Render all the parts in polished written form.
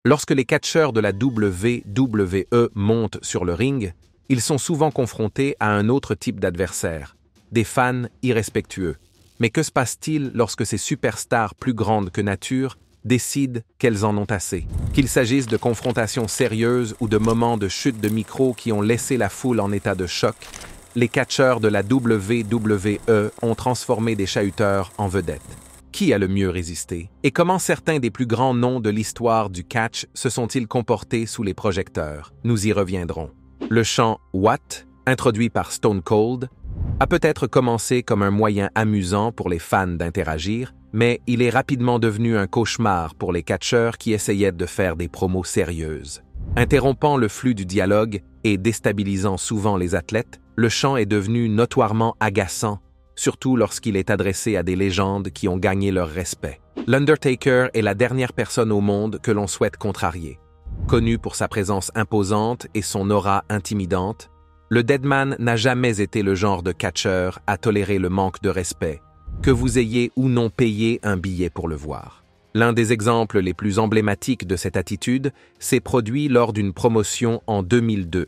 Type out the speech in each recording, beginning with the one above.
Lorsque les catcheurs de la WWE montent sur le ring, ils sont souvent confrontés à un autre type d'adversaire, des fans irrespectueux. Mais que se passe-t-il lorsque ces superstars plus grandes que nature décident qu'elles en ont assez? Qu'il s'agisse de confrontations sérieuses ou de moments de chute de micro qui ont laissé la foule en état de choc, les catcheurs de la WWE ont transformé des chahuteurs en vedettes. Qui a le mieux résisté? Et comment certains des plus grands noms de l'histoire du catch se sont-ils comportés sous les projecteurs? Nous y reviendrons. Le chant « What », introduit par Stone Cold, a peut-être commencé comme un moyen amusant pour les fans d'interagir, mais il est rapidement devenu un cauchemar pour les catcheurs qui essayaient de faire des promos sérieuses. Interrompant le flux du dialogue et déstabilisant souvent les athlètes, le chant est devenu notoirement agaçant, surtout lorsqu'il est adressé à des légendes qui ont gagné leur respect. L'Undertaker est la dernière personne au monde que l'on souhaite contrarier. Connu pour sa présence imposante et son aura intimidante, le Deadman n'a jamais été le genre de catcheur à tolérer le manque de respect, que vous ayez ou non payé un billet pour le voir. L'un des exemples les plus emblématiques de cette attitude s'est produit lors d'une promotion en 2002,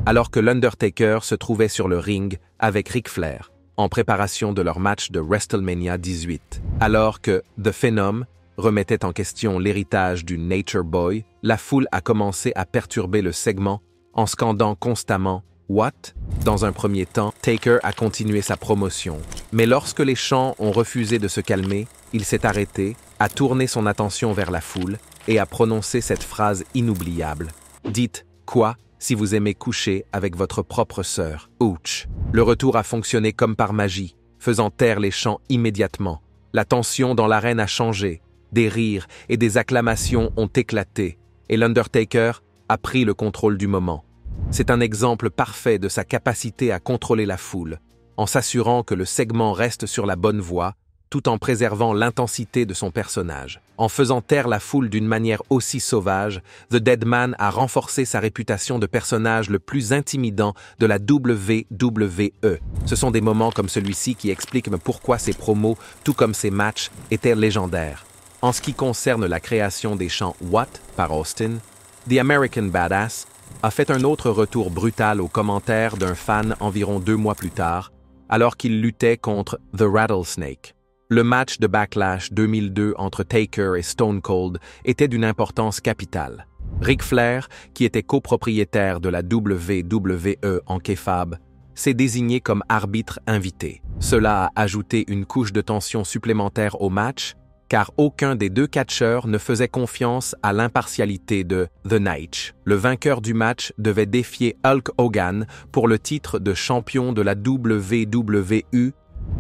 alors que l'Undertaker se trouvait sur le ring avec Ric Flair, en préparation de leur match de WrestleMania 18. Alors que The Phenom remettait en question l'héritage du Nature Boy, la foule a commencé à perturber le segment en scandant constamment « What ?» Dans un premier temps, Taker a continué sa promotion. Mais lorsque les chants ont refusé de se calmer, il s'est arrêté, a tourné son attention vers la foule et a prononcé cette phrase inoubliable. « Dites quoi si vous aimez coucher avec votre propre sœur, ouch !» Le retour a fonctionné comme par magie, faisant taire les chants immédiatement. La tension dans l'arène a changé, des rires et des acclamations ont éclaté, et l'Undertaker a pris le contrôle du moment. C'est un exemple parfait de sa capacité à contrôler la foule, en s'assurant que le segment reste sur la bonne voie, tout en préservant l'intensité de son personnage. En faisant taire la foule d'une manière aussi sauvage, The Deadman a renforcé sa réputation de personnage le plus intimidant de la WWE. Ce sont des moments comme celui-ci qui expliquent pourquoi ses promos, tout comme ses matchs, étaient légendaires. En ce qui concerne la création des chants « What » par Austin, The American Badass a fait un autre retour brutal aux commentaires d'un fan environ 2 mois plus tard, alors qu'il luttait contre The Rattlesnake. Le match de Backlash 2002 entre Taker et Stone Cold était d'une importance capitale. Ric Flair, qui était copropriétaire de la WWE en kayfabe, s'est désigné comme arbitre invité. Cela a ajouté une couche de tension supplémentaire au match, car aucun des deux catcheurs ne faisait confiance à l'impartialité de The Night. Le vainqueur du match devait défier Hulk Hogan pour le titre de champion de la WWE.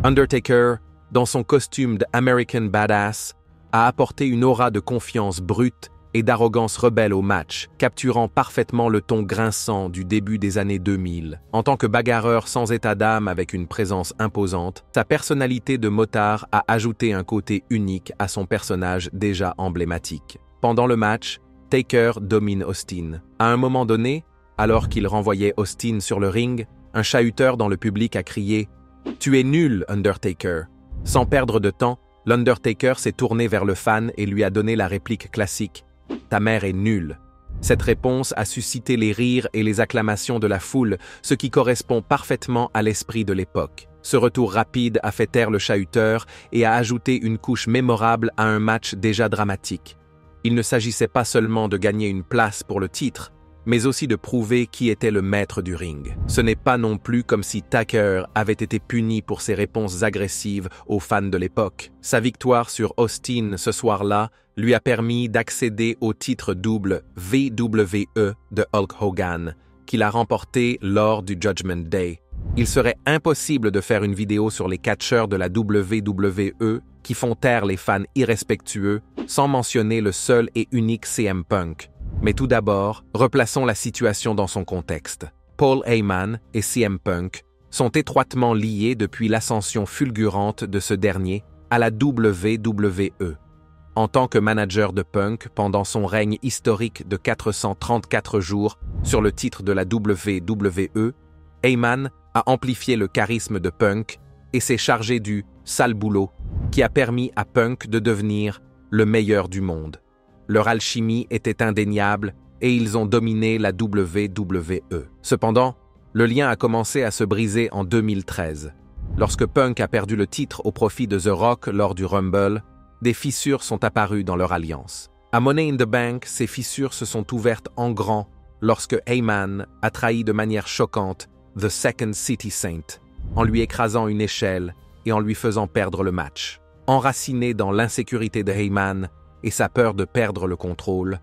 Undertaker, dans son costume d'American Badass, a apporté une aura de confiance brute et d'arrogance rebelle au match, capturant parfaitement le ton grinçant du début des années 2000. En tant que bagarreur sans état d'âme avec une présence imposante, sa personnalité de motard a ajouté un côté unique à son personnage déjà emblématique. Pendant le match, Taker domine Austin. À un moment donné, alors qu'il renvoyait Austin sur le ring, un chahuteur dans le public a crié « Tu es nul, Undertaker !» Sans perdre de temps, l'Undertaker s'est tourné vers le fan et lui a donné la réplique classique « Ta mère est nulle ». Cette réponse a suscité les rires et les acclamations de la foule, ce qui correspond parfaitement à l'esprit de l'époque. Ce retour rapide a fait taire le chahuteur et a ajouté une couche mémorable à un match déjà dramatique. Il ne s'agissait pas seulement de gagner une place pour le titre, mais aussi de prouver qui était le maître du ring. Ce n'est pas non plus comme si Taker avait été puni pour ses réponses agressives aux fans de l'époque. Sa victoire sur Austin ce soir-là lui a permis d'accéder au titre double VWE de Hulk Hogan, qu'il a remporté lors du Judgment Day. Il serait impossible de faire une vidéo sur les catcheurs de la WWE qui font taire les fans irrespectueux sans mentionner le seul et unique CM Punk. Mais tout d'abord, replaçons la situation dans son contexte. Paul Heyman et CM Punk sont étroitement liés depuis l'ascension fulgurante de ce dernier à la WWE. En tant que manager de Punk pendant son règne historique de 434 jours sur le titre de la WWE, Heyman a amplifié le charisme de Punk et s'est chargé du « sale boulot » qui a permis à Punk de devenir le meilleur du monde. Leur alchimie était indéniable et ils ont dominé la WWE. Cependant, le lien a commencé à se briser en 2013. Lorsque Punk a perdu le titre au profit de The Rock lors du Rumble, des fissures sont apparues dans leur alliance. À Money in the Bank, ces fissures se sont ouvertes en grand lorsque Heyman a trahi de manière choquante The Second City Saint, en lui écrasant une échelle et en lui faisant perdre le match. Enraciné dans l'insécurité de Heyman et sa peur de perdre le contrôle,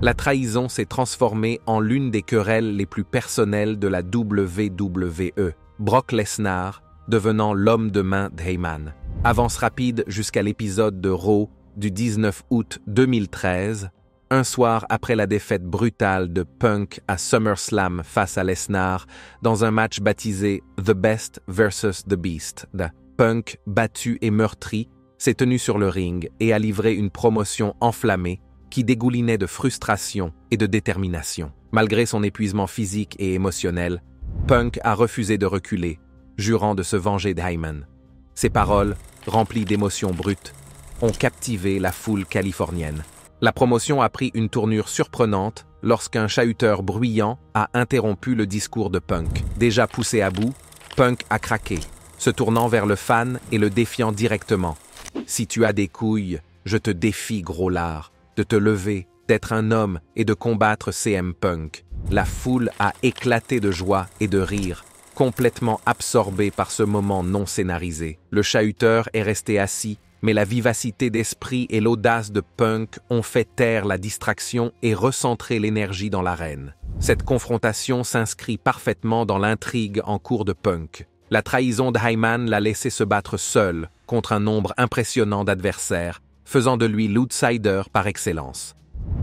la trahison s'est transformée en l'une des querelles les plus personnelles de la WWE, Brock Lesnar devenant l'homme de main d'Heyman. Avance rapide jusqu'à l'épisode de Raw du 19 août 2013, un soir après la défaite brutale de Punk à SummerSlam face à Lesnar dans un match baptisé The Best vs. The Beast. Punk, battu et meurtri, s'est tenu sur le ring et a livré une promotion enflammée qui dégoulinait de frustration et de détermination. Malgré son épuisement physique et émotionnel, Punk a refusé de reculer, jurant de se venger d'Heyman. Ses paroles, remplies d'émotions brutes, ont captivé la foule californienne. La promotion a pris une tournure surprenante lorsqu'un chahuteur bruyant a interrompu le discours de Punk. Déjà poussé à bout, Punk a craqué, se tournant vers le fan et le défiant directement. « Si tu as des couilles, je te défie, gros lard, de te lever, d'être un homme et de combattre CM Punk. » La foule a éclaté de joie et de rire, complètement absorbé par ce moment non scénarisé. Le chahuteur est resté assis, mais la vivacité d'esprit et l'audace de Punk ont fait taire la distraction et recentrer l'énergie dans l'arène. Cette confrontation s'inscrit parfaitement dans l'intrigue en cours de Punk. La trahison d'Heyman l'a laissé se battre seul contre un nombre impressionnant d'adversaires, faisant de lui l'outsider par excellence.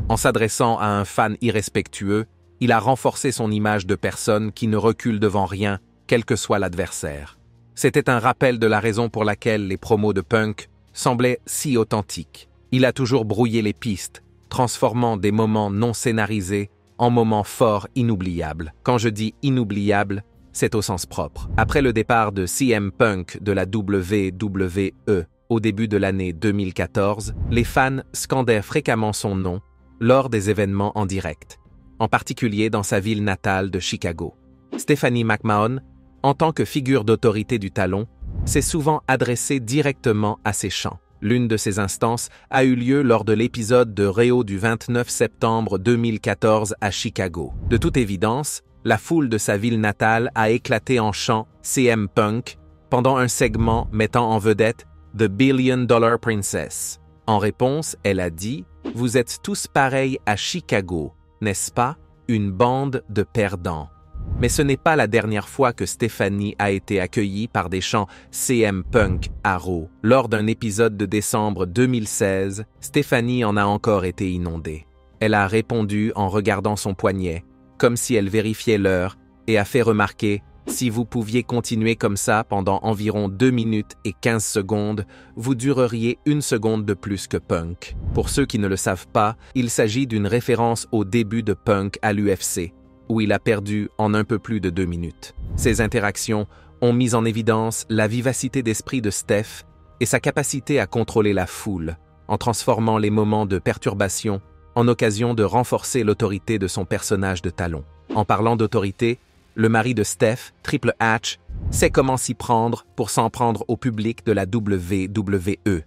En s'adressant à un fan irrespectueux, il a renforcé son image de personne qui ne recule devant rien, quel que soit l'adversaire. C'était un rappel de la raison pour laquelle les promos de Punk semblaient si authentiques. Il a toujours brouillé les pistes, transformant des moments non scénarisés en moments forts inoubliables. Quand je dis inoubliables, c'est au sens propre. Après le départ de CM Punk de la WWE au début de l'année 2014, les fans scandaient fréquemment son nom lors des événements en direct, en particulier dans sa ville natale de Chicago. Stephanie McMahon, en tant que figure d'autorité du talon, s'est souvent adressée directement à ses chants. L'une de ces instances a eu lieu lors de l'épisode de Raw du 29 septembre 2014 à Chicago. De toute évidence, la foule de sa ville natale a éclaté en chant CM Punk pendant un segment mettant en vedette The Billion Dollar Princess. En réponse, elle a dit « Vous êtes tous pareils à Chicago, n'est-ce pas? Une bande de perdants. » Mais ce n'est pas la dernière fois que Stephanie a été accueillie par des chants CM Punk à Raw. Lors d'un épisode de décembre 2016, Stephanie en a encore été inondée. Elle a répondu en regardant son poignet, comme si elle vérifiait l'heure, et a fait remarquer « Si vous pouviez continuer comme ça pendant environ 2 minutes et 15 secondes, vous dureriez 1 seconde de plus que Punk. » Pour ceux qui ne le savent pas, il s'agit d'une référence au début de Punk à l'UFC, où il a perdu en un peu plus de 2 minutes. Ces interactions ont mis en évidence la vivacité d'esprit de Steph et sa capacité à contrôler la foule, en transformant les moments de perturbation en occasion de renforcer l'autorité de son personnage de talon. En parlant d'autorité, le mari de Steph, Triple H, sait comment s'y prendre pour s'en prendre au public de la WWE.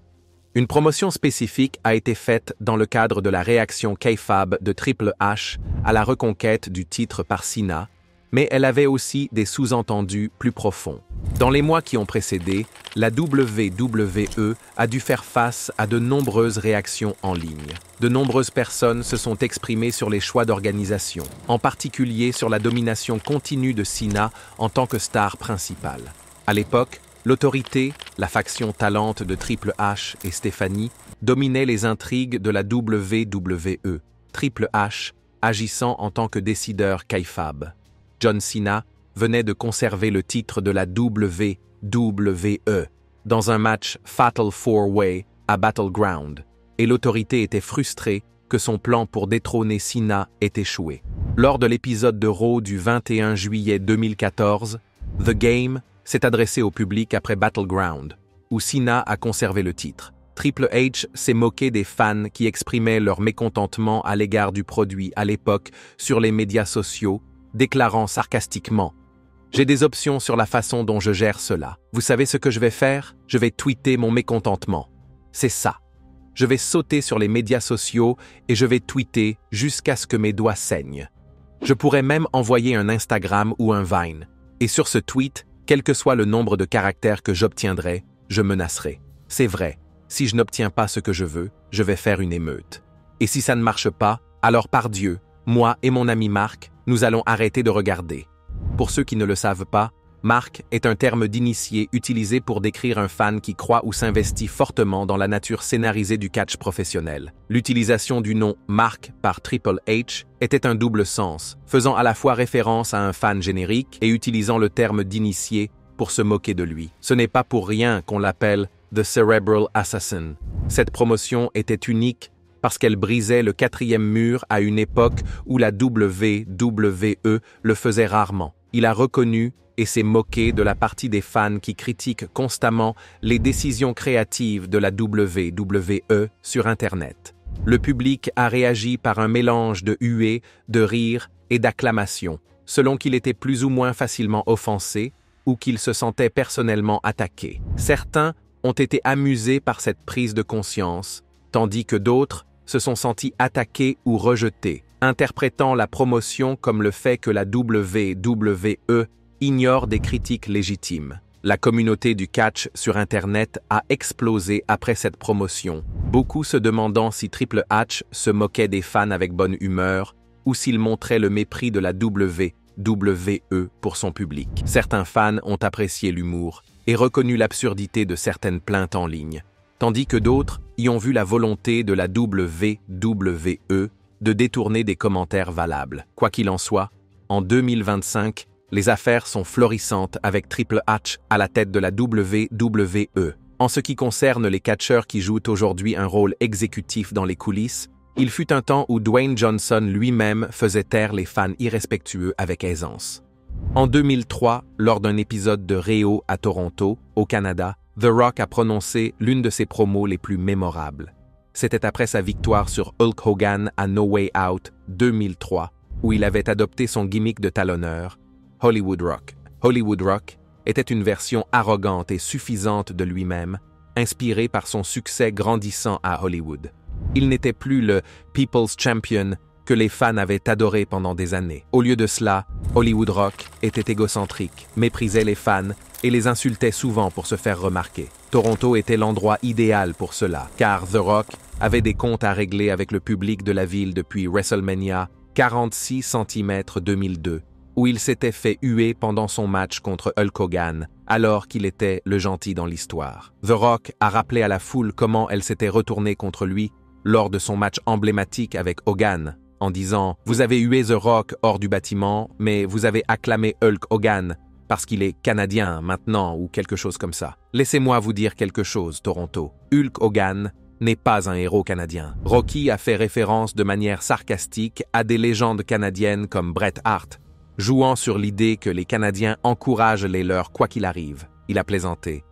Une promotion spécifique a été faite dans le cadre de la réaction kayfabe de Triple H à la reconquête du titre par Cena, mais elle avait aussi des sous-entendus plus profonds. Dans les mois qui ont précédé, la WWE a dû faire face à de nombreuses réactions en ligne. De nombreuses personnes se sont exprimées sur les choix d'organisation, en particulier sur la domination continue de Cena en tant que star principale. À l'époque, l'autorité, la faction talente de Triple H et Stephanie, dominait les intrigues de la WWE, Triple H agissant en tant que décideur kayfabe. John Cena venait de conserver le titre de la WWE dans un match Fatal 4-Way à Battleground, et l'autorité était frustrée que son plan pour détrôner Cena ait échoué. Lors de l'épisode de Raw du 21 juillet 2014, The Game s'est adressé au public après Battleground, où Cena a conservé le titre. Triple H s'est moqué des fans qui exprimaient leur mécontentement à l'égard du produit à l'époque sur les médias sociaux, déclarant sarcastiquement « J'ai des options sur la façon dont je gère cela. Vous savez ce que je vais faire? Je vais tweeter mon mécontentement. C'est ça. Je vais sauter sur les médias sociaux et je vais tweeter jusqu'à ce que mes doigts saignent. Je pourrais même envoyer un Instagram ou un Vine. Et sur ce tweet, quel que soit le nombre de caractères que j'obtiendrai, je menacerai. C'est vrai. Si je n'obtiens pas ce que je veux, je vais faire une émeute. Et si ça ne marche pas, alors par Dieu, moi et mon ami Marc, nous allons arrêter de regarder. Pour ceux qui ne le savent pas, Marc est un terme d'initié utilisé pour décrire un fan qui croit ou s'investit fortement dans la nature scénarisée du catch professionnel. L'utilisation du nom Marc par Triple H était un double sens, faisant à la fois référence à un fan générique et utilisant le terme d'initié pour se moquer de lui. Ce n'est pas pour rien qu'on l'appelle The Cerebral Assassin. Cette promotion était unique parce qu'elle brisait le quatrième mur à une époque où la WWE le faisait rarement. Il a reconnu et s'est moqué de la partie des fans qui critiquent constamment les décisions créatives de la WWE sur Internet. Le public a réagi par un mélange de huées, de rires et d'acclamations, selon qu'il était plus ou moins facilement offensé ou qu'il se sentait personnellement attaqué. Certains ont été amusés par cette prise de conscience, tandis que d'autres se sont sentis attaqués ou rejetés, interprétant la promotion comme le fait que la WWE ignore des critiques légitimes. La communauté du catch sur Internet a explosé après cette promotion, beaucoup se demandant si Triple H se moquait des fans avec bonne humeur ou s'il montrait le mépris de la WWE pour son public. Certains fans ont apprécié l'humour et reconnu l'absurdité de certaines plaintes en ligne, tandis que d'autres y ont vu la volonté de la WWE de détourner des commentaires valables. Quoi qu'il en soit, en 2025, les affaires sont florissantes avec Triple H à la tête de la WWE. En ce qui concerne les catcheurs qui jouent aujourd'hui un rôle exécutif dans les coulisses, il fut un temps où Dwayne Johnson lui-même faisait taire les fans irrespectueux avec aisance. En 2003, lors d'un épisode de Réo à Toronto, au Canada, The Rock a prononcé l'une de ses promos les plus mémorables. C'était après sa victoire sur Hulk Hogan à No Way Out 2003, où il avait adopté son gimmick de talonneur, Hollywood Rock. Hollywood Rock était une version arrogante et suffisante de lui-même, inspirée par son succès grandissant à Hollywood. Il n'était plus le People's Champion que les fans avaient adoré pendant des années. Au lieu de cela, Hollywood Rock était égocentrique, méprisait les fans et les insultait souvent pour se faire remarquer. Toronto était l'endroit idéal pour cela, car The Rock avait des comptes à régler avec le public de la ville depuis WrestleMania 46 cm 2002, où il s'était fait huer pendant son match contre Hulk Hogan, alors qu'il était le gentil dans l'histoire. The Rock a rappelé à la foule comment elle s'était retournée contre lui lors de son match emblématique avec Hogan, en disant « Vous avez hué The Rock hors du bâtiment, mais vous avez acclamé Hulk Hogan parce qu'il est canadien maintenant ou quelque chose comme ça. Laissez-moi vous dire quelque chose, Toronto. Hulk Hogan n'est pas un héros canadien. Rocky a fait référence de manière sarcastique à des légendes canadiennes comme Bret Hart, jouant sur l'idée que les Canadiens encouragent les leurs quoi qu'il arrive. Il a plaisanté.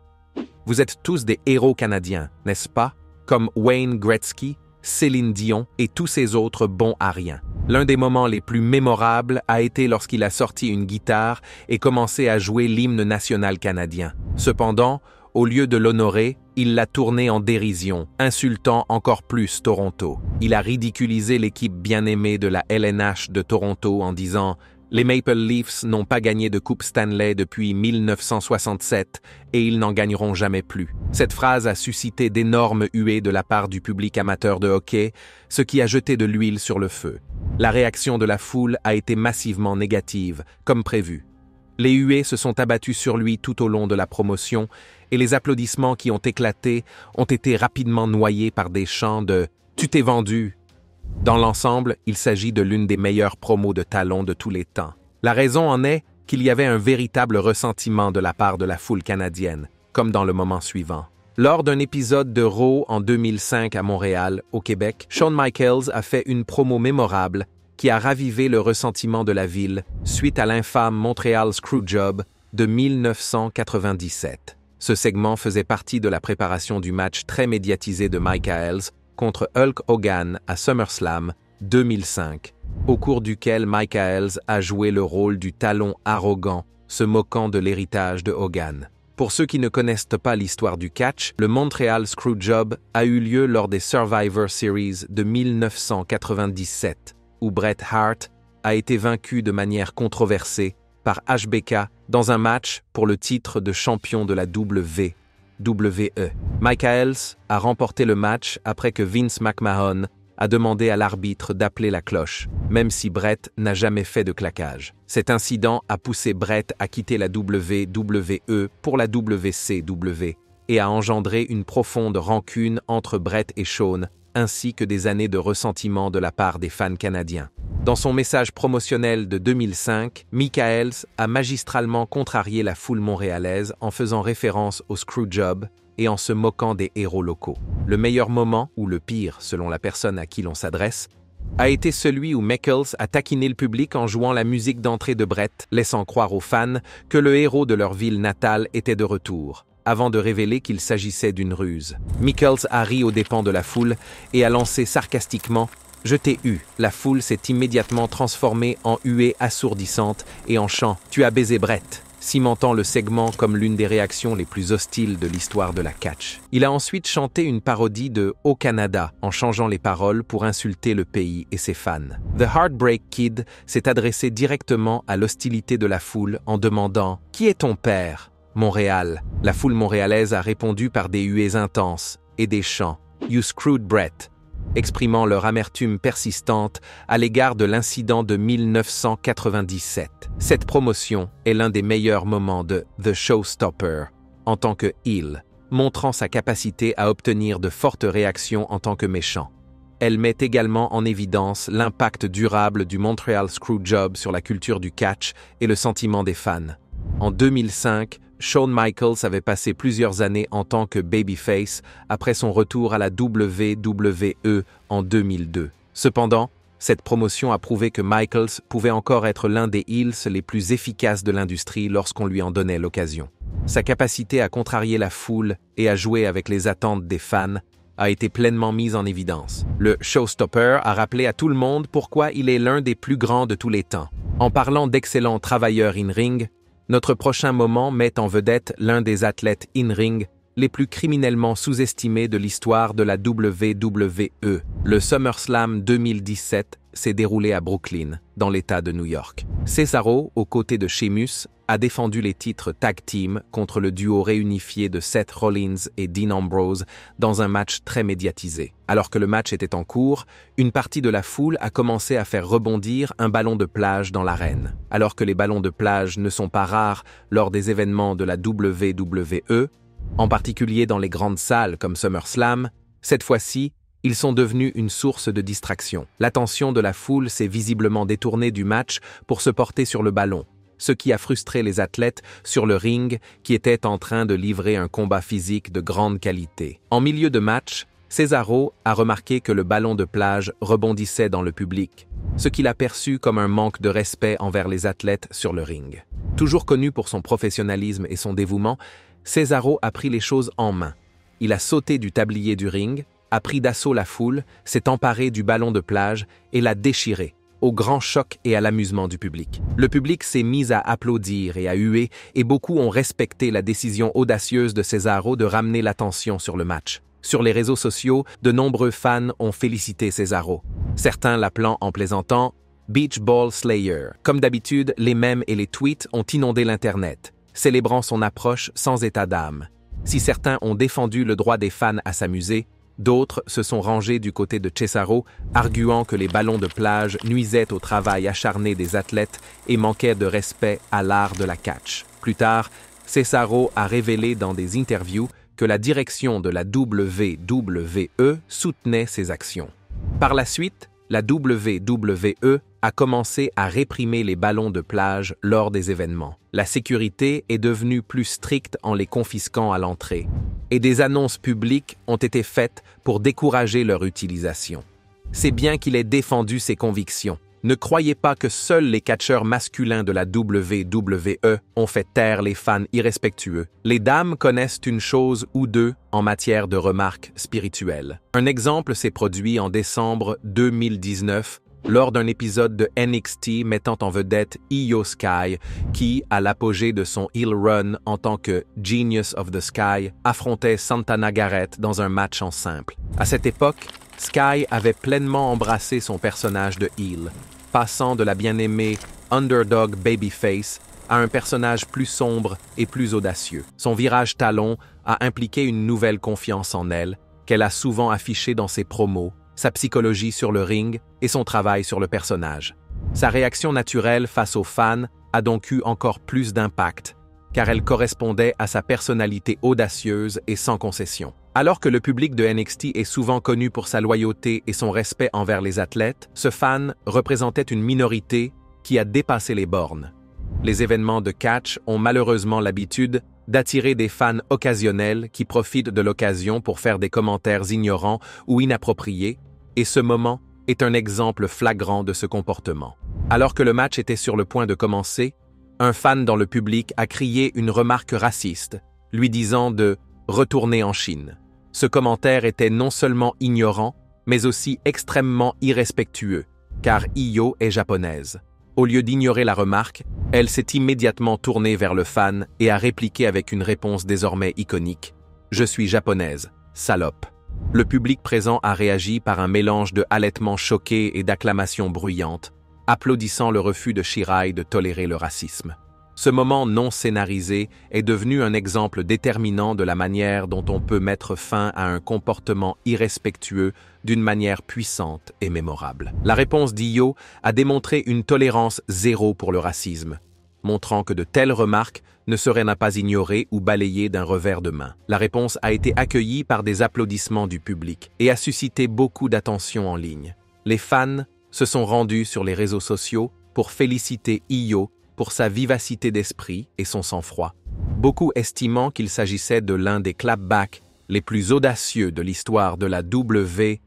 Vous êtes tous des héros canadiens, n'est-ce pas? Comme Wayne Gretzky, Céline Dion et tous ces autres bons à rien. L'un des moments les plus mémorables a été lorsqu'il a sorti une guitare et commencé à jouer l'hymne national canadien. Cependant, au lieu de l'honorer, il l'a tourné en dérision, insultant encore plus Toronto. Il a ridiculisé l'équipe bien-aimée de la LNH de Toronto en disant « Les Maple Leafs n'ont pas gagné de Coupe Stanley depuis 1967 et ils n'en gagneront jamais plus. » Cette phrase a suscité d'énormes huées de la part du public amateur de hockey, ce qui a jeté de l'huile sur le feu. La réaction de la foule a été massivement négative, comme prévu. Les huées se sont abattues sur lui tout au long de la promotion et les applaudissements qui ont éclaté ont été rapidement noyés par des chants de « Tu t'es vendu ». Dans l'ensemble, il s'agit de l'une des meilleures promos de talons de tous les temps. La raison en est qu'il y avait un véritable ressentiment de la part de la foule canadienne, comme dans le moment suivant. Lors d'un épisode de Raw en 2005 à Montréal, au Québec, Shawn Michaels a fait une promo mémorable qui a ravivé le ressentiment de la ville suite à l'infâme Montréal Screwjob de 1997. Ce segment faisait partie de la préparation du match très médiatisé de Michaels contre Hulk Hogan à SummerSlam 2005, au cours duquel Michaels a joué le rôle du talon arrogant, se moquant de l'héritage de Hogan. Pour ceux qui ne connaissent pas l'histoire du catch, le Montreal Screwjob a eu lieu lors des Survivor Series de 1997, où Bret Hart a été vaincu de manière controversée par HBK dans un match pour le titre de champion de la WWE. Michaels a remporté le match après que Vince McMahon a demandé à l'arbitre d'appeler la cloche, même si Bret n'a jamais fait de claquage. Cet incident a poussé Bret à quitter la WWE pour la WCW et a engendré une profonde rancune entre Bret et Shawn, ainsi que des années de ressentiment de la part des fans canadiens. Dans son message promotionnel de 2005, Michaels a magistralement contrarié la foule montréalaise en faisant référence au Screwjob et en se moquant des héros locaux. Le meilleur moment, ou le pire selon la personne à qui l'on s'adresse, a été celui où Michaels a taquiné le public en jouant la musique d'entrée de Bret, laissant croire aux fans que le héros de leur ville natale était de retour, avant de révéler qu'il s'agissait d'une ruse. Michaels a ri aux dépens de la foule et a lancé sarcastiquement « Je t'ai eu ». La foule s'est immédiatement transformée en huée assourdissante et en chant « Tu as baisé Bret », cimentant le segment comme l'une des réactions les plus hostiles de l'histoire de la catch. Il a ensuite chanté une parodie de « Au Canada » en changeant les paroles pour insulter le pays et ses fans. The Heartbreak Kid s'est adressé directement à l'hostilité de la foule en demandant « Qui est ton père ?» Montréal. La foule montréalaise a répondu par des huées intenses et des chants « You screwed Bret », exprimant leur amertume persistante à l'égard de l'incident de 1997. Cette promotion est l'un des meilleurs moments de The Showstopper en tant que heel, montrant sa capacité à obtenir de fortes réactions en tant que méchant. Elle met également en évidence l'impact durable du Montreal Screwjob sur la culture du catch et le sentiment des fans. En 2005, Shawn Michaels avait passé plusieurs années en tant que babyface après son retour à la WWE en 2002. Cependant, cette promotion a prouvé que Michaels pouvait encore être l'un des heels les plus efficaces de l'industrie lorsqu'on lui en donnait l'occasion. Sa capacité à contrarier la foule et à jouer avec les attentes des fans a été pleinement mise en évidence. Le Showstopper a rappelé à tout le monde pourquoi il est l'un des plus grands de tous les temps. En parlant d'excellents travailleurs in-ring, notre prochain moment met en vedette l'un des athlètes in-ring les plus criminellement sous-estimés de l'histoire de la WWE. Le SummerSlam 2017 s'est déroulé à Brooklyn, dans l'État de New York. Cesaro, aux côtés de Sheamus, a défendu les titres tag team contre le duo réunifié de Seth Rollins et Dean Ambrose dans un match très médiatisé. Alors que le match était en cours, une partie de la foule a commencé à faire rebondir un ballon de plage dans l'arène. Alors que les ballons de plage ne sont pas rares lors des événements de la WWE, en particulier dans les grandes salles comme SummerSlam, cette fois-ci, ils sont devenus une source de distraction. L'attention de la foule s'est visiblement détournée du match pour se porter sur le ballon, ce qui a frustré les athlètes sur le ring qui étaient en train de livrer un combat physique de grande qualité. En milieu de match, Cesaro a remarqué que le ballon de plage rebondissait dans le public, ce qu'il a perçu comme un manque de respect envers les athlètes sur le ring. Toujours connu pour son professionnalisme et son dévouement, Cesaro a pris les choses en main. Il a sauté du tablier du ring, a pris d'assaut la foule, s'est emparé du ballon de plage et l'a déchiré, au grand choc et à l'amusement du public. Le public s'est mis à applaudir et à huer et beaucoup ont respecté la décision audacieuse de Cesaro de ramener l'attention sur le match. Sur les réseaux sociaux, de nombreux fans ont félicité Cesaro, certains l'appelant en plaisantant « Beach Ball Slayer ». Comme d'habitude, les mèmes et les tweets ont inondé l'Internet, célébrant son approche sans état d'âme. Si certains ont défendu le droit des fans à s'amuser, d'autres se sont rangés du côté de Cesaro, arguant que les ballons de plage nuisaient au travail acharné des athlètes et manquaient de respect à l'art de la catch. Plus tard, Cesaro a révélé dans des interviews que la direction de la WWE soutenait ces actions. Par la suite, la WWE a commencé à réprimer les ballons de plage lors des événements. La sécurité est devenue plus stricte en les confisquant à l'entrée, et des annonces publiques ont été faites pour décourager leur utilisation. C'est bien qu'il ait défendu ses convictions. Ne croyez pas que seuls les catcheurs masculins de la WWE ont fait taire les fans irrespectueux. Les dames connaissent une chose ou deux en matière de remarques spirituelles. Un exemple s'est produit en décembre 2019 lors d'un épisode de NXT mettant en vedette Io Sky qui, à l'apogée de son heel run en tant que Genius of the Sky, affrontait Santana Garrett dans un match en simple. À cette époque, Sky avait pleinement embrassé son personnage de heel, passant de la bien-aimée underdog babyface à un personnage plus sombre et plus audacieux. Son virage talon a impliqué une nouvelle confiance en elle, qu'elle a souvent affichée dans ses promos, sa psychologie sur le ring et son travail sur le personnage. Sa réaction naturelle face aux fans a donc eu encore plus d'impact, car elle correspondait à sa personnalité audacieuse et sans concession. Alors que le public de NXT est souvent connu pour sa loyauté et son respect envers les athlètes, ce fan représentait une minorité qui a dépassé les bornes. Les événements de catch ont malheureusement l'habitude d'attirer des fans occasionnels qui profitent de l'occasion pour faire des commentaires ignorants ou inappropriés, et ce moment est un exemple flagrant de ce comportement. Alors que le match était sur le point de commencer, un fan dans le public a crié une remarque raciste, lui disant de « retourner en Chine ». Ce commentaire était non seulement ignorant, mais aussi extrêmement irrespectueux, car Io est japonaise. Au lieu d'ignorer la remarque, elle s'est immédiatement tournée vers le fan et a répliqué avec une réponse désormais iconique « Je suis japonaise, salope ». Le public présent a réagi par un mélange de halètements choqués et d'acclamations bruyantes, applaudissant le refus de Shirai de tolérer le racisme. Ce moment non scénarisé est devenu un exemple déterminant de la manière dont on peut mettre fin à un comportement irrespectueux d'une manière puissante et mémorable. La réponse d'Io a démontré une tolérance zéro pour le racisme, montrant que de telles remarques ne seraient pas ignorées ou balayées d'un revers de main. La réponse a été accueillie par des applaudissements du public et a suscité beaucoup d'attention en ligne. Les fans se sont rendus sur les réseaux sociaux pour féliciter Io pour sa vivacité d'esprit et son sang-froid, beaucoup estimant qu'il s'agissait de l'un des clapbacks les plus audacieux de l'histoire de la WWE.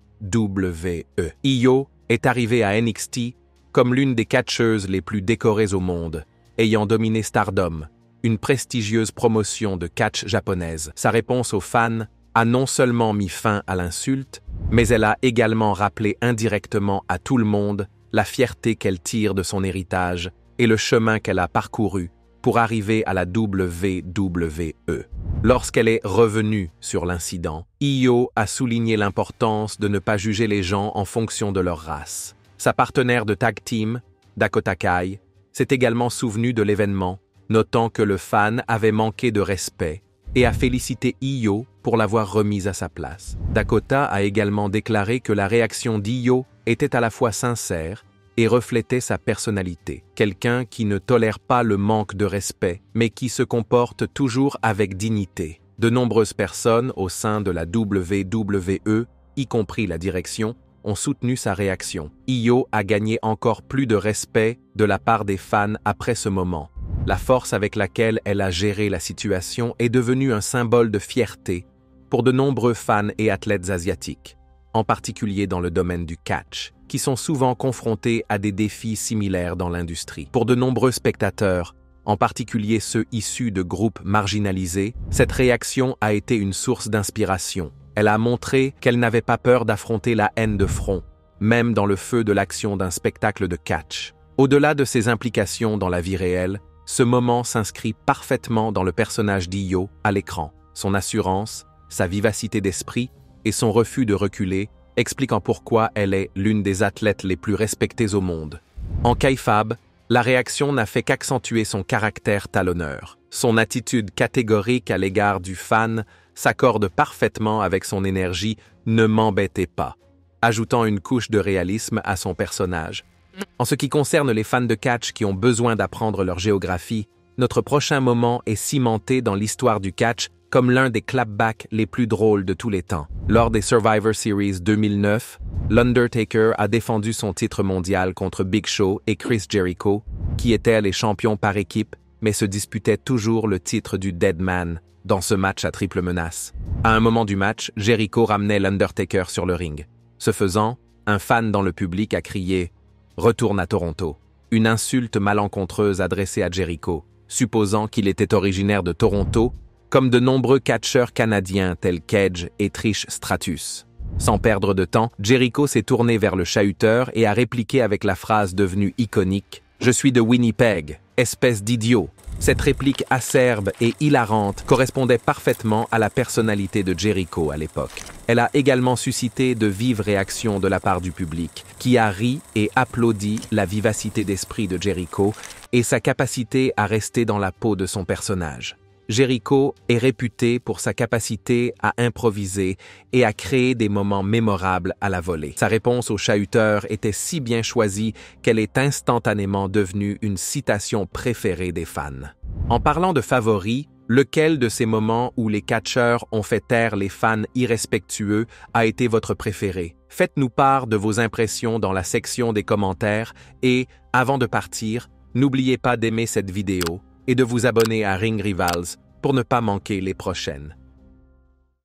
Io est arrivée à NXT comme l'une des catcheuses les plus décorées au monde, ayant dominé Stardom, une prestigieuse promotion de catch japonaise. Sa réponse aux fans a non seulement mis fin à l'insulte, mais elle a également rappelé indirectement à tout le monde la fierté qu'elle tire de son héritage et le chemin qu'elle a parcouru pour arriver à la WWE. Lorsqu'elle est revenue sur l'incident, Io a souligné l'importance de ne pas juger les gens en fonction de leur race. Sa partenaire de tag team, Dakota Kai, s'est également souvenue de l'événement, notant que le fan avait manqué de respect et a félicité Io pour l'avoir remise à sa place. Dakota a également déclaré que la réaction d'Io était à la fois sincère et reflétait sa personnalité. Quelqu'un qui ne tolère pas le manque de respect, mais qui se comporte toujours avec dignité. De nombreuses personnes au sein de la WWE, y compris la direction, ont soutenu sa réaction. Io a gagné encore plus de respect de la part des fans après ce moment. La force avec laquelle elle a géré la situation est devenue un symbole de fierté pour de nombreux fans et athlètes asiatiques, en particulier dans le domaine du catch, qui sont souvent confrontés à des défis similaires dans l'industrie. Pour de nombreux spectateurs, en particulier ceux issus de groupes marginalisés, cette réaction a été une source d'inspiration. Elle a montré qu'elle n'avait pas peur d'affronter la haine de front, même dans le feu de l'action d'un spectacle de catch. Au-delà de ses implications dans la vie réelle, ce moment s'inscrit parfaitement dans le personnage d'Io à l'écran. Son assurance, sa vivacité d'esprit et son refus de reculer, expliquant pourquoi elle est l'une des athlètes les plus respectées au monde. En kayfabe, la réaction n'a fait qu'accentuer son caractère talonneur. Son attitude catégorique à l'égard du fan s'accorde parfaitement avec son énergie « ne m'embêtez pas », ajoutant une couche de réalisme à son personnage. En ce qui concerne les fans de catch qui ont besoin d'apprendre leur géographie, notre prochain moment est cimenté dans l'histoire du catch comme l'un des clapbacks les plus drôles de tous les temps. Lors des Survivor Series 2009, l'Undertaker a défendu son titre mondial contre Big Show et Chris Jericho, qui étaient les champions par équipe, mais se disputaient toujours le titre du Dead Man dans ce match à triple menace. À un moment du match, Jericho ramenait l'Undertaker sur le ring. Ce faisant, un fan dans le public a crié « retourne à Toronto. Une insulte malencontreuse adressée à Jericho, supposant qu'il était originaire de Toronto, comme de nombreux catcheurs canadiens tels qu'Edge et Trish Stratus. Sans perdre de temps, Jericho s'est tourné vers le chahuteur et a répliqué avec la phrase devenue iconique « Je suis de Winnipeg, espèce d'idiot ». Cette réplique acerbe et hilarante correspondait parfaitement à la personnalité de Jericho à l'époque. Elle a également suscité de vives réactions de la part du public, qui a ri et applaudi la vivacité d'esprit de Jericho et sa capacité à rester dans la peau de son personnage. Jericho est réputé pour sa capacité à improviser et à créer des moments mémorables à la volée. Sa réponse au chahuteur était si bien choisie qu'elle est instantanément devenue une citation préférée des fans. En parlant de favoris, lequel de ces moments où les catcheurs ont fait taire les fans irrespectueux a été votre préféré? Faites-nous part de vos impressions dans la section des commentaires et, avant de partir, n'oubliez pas d'aimer cette vidéo et de vous abonner à Ring Rivals pour ne pas manquer les prochaines.